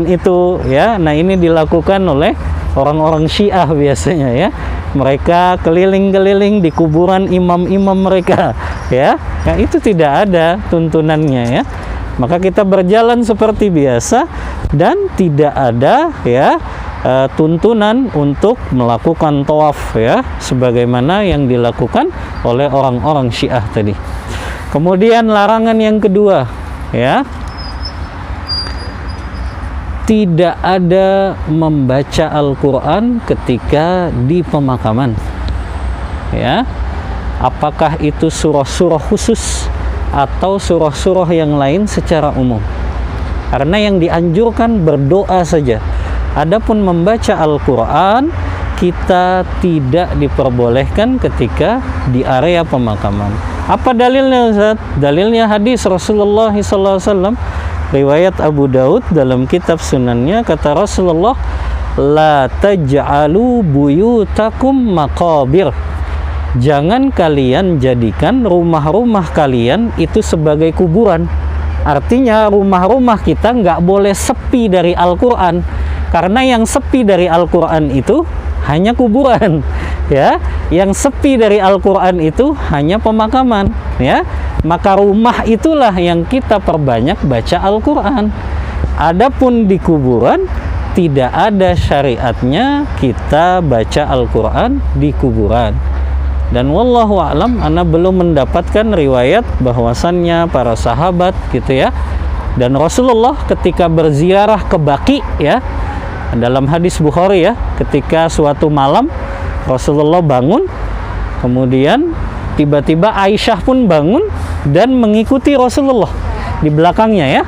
itu ya. Nah, ini dilakukan oleh orang-orang Syiah biasanya ya. Mereka keliling-keliling di kuburan imam-imam mereka ya. Nah, itu tidak ada tuntunannya ya. Maka kita berjalan seperti biasa dan tidak ada ya tuntunan untuk melakukan tawaf ya, sebagaimana yang dilakukan oleh orang-orang Syiah tadi. Kemudian larangan yang kedua ya, tidak ada membaca Al-Quran ketika di pemakaman ya, apakah itu surah-surah khusus atau surah-surah yang lain secara umum. Karena yang dianjurkan berdoa saja. Adapun membaca Al-Quran kita tidak diperbolehkan ketika di area pemakaman. Apa dalilnya Ustaz? Dalilnya hadis Rasulullah SAW, riwayat Abu Daud dalam kitab sunannya, kata Rasulullah, la taj'alu buyutakum maqabir. Jangan kalian jadikan rumah-rumah kalian itu sebagai kuburan. Artinya rumah-rumah kita nggak boleh sepi dari Al-Quran, karena yang sepi dari Al-Quran itu hanya kuburan ya. Yang sepi dari Al-Quran itu hanya pemakaman ya. Maka rumah itulah yang kita perbanyak baca Al-Quran. Adapun di kuburan tidak ada syariatnya kita baca Al-Quran di kuburan. Dan wallahu a'lam, ana belum mendapatkan riwayat bahwasannya para sahabat gitu ya, dan Rasulullah ketika berziarah ke Baqi ya, dalam hadis Bukhari ya, ketika suatu malam Rasulullah bangun, kemudian tiba-tiba Aisyah pun bangun dan mengikuti Rasulullah di belakangnya ya.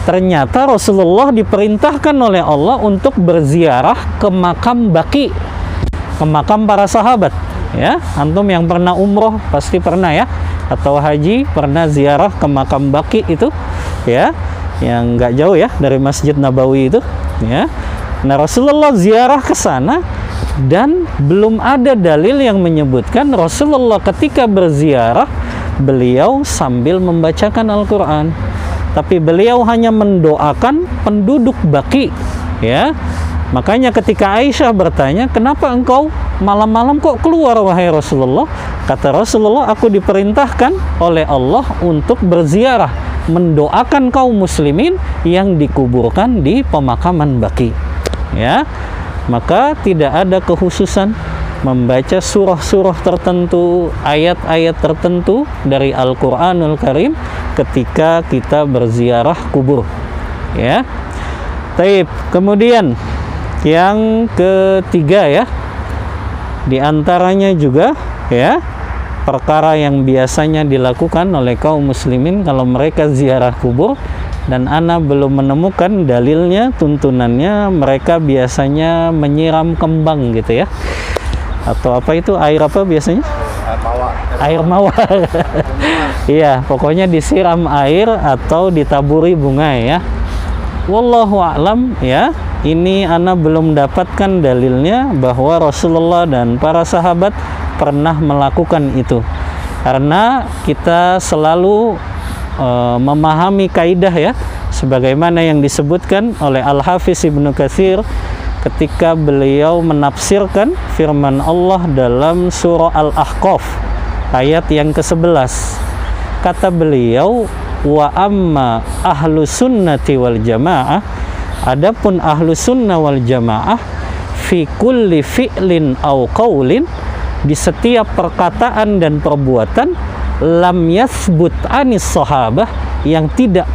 Ternyata Rasulullah diperintahkan oleh Allah untuk berziarah ke makam Baqi, ke makam para sahabat ya. Antum yang pernah umroh pasti pernah ya, atau haji pernah ziarah ke makam Baqi itu ya, yang nggak jauh ya dari Masjid Nabawi itu ya. Nah, Rasulullah ziarah ke sana dan belum ada dalil yang menyebutkan Rasulullah ketika berziarah beliau sambil membacakan Al-Quran, tapi beliau hanya mendoakan penduduk Baqi ya. Makanya ketika Aisyah bertanya, kenapa engkau malam-malam kok keluar wahai Rasulullah? Kata Rasulullah, aku diperintahkan oleh Allah untuk berziarah, mendoakan kaum muslimin yang dikuburkan di pemakaman Baqi ya. Maka tidak ada kekhususan membaca surah-surah tertentu, ayat-ayat tertentu dari Al-Quranul Karim ketika kita berziarah kubur ya. Taib. Kemudian yang ketiga ya, diantaranya juga ya, perkara yang biasanya dilakukan oleh kaum muslimin kalau mereka ziarah kubur, dan ana belum menemukan dalilnya, tuntunannya, mereka biasanya menyiram kembang gitu ya, atau apa itu, air apa biasanya? Air mawar. Iya, pokoknya disiram air atau ditaburi bunga ya. Wallahu a'lam ya. Ini ana belum dapatkan dalilnya bahwa Rasulullah dan para sahabat pernah melakukan itu. Karena kita selalu memahami kaidah ya, sebagaimana yang disebutkan oleh Al-Hafiz Ibnu Katsir ketika beliau menafsirkan firman Allah dalam surah Al-Ahqaf ayat yang ke-11. Kata beliau, wa amma ahlu sunnati wal jamaah, adapun ahlu sunnah wal jamaah, fi kulli fi'lin au qaulin, di setiap perkataan dan perbuatan, lam yathbut anis sahabah, yang tidak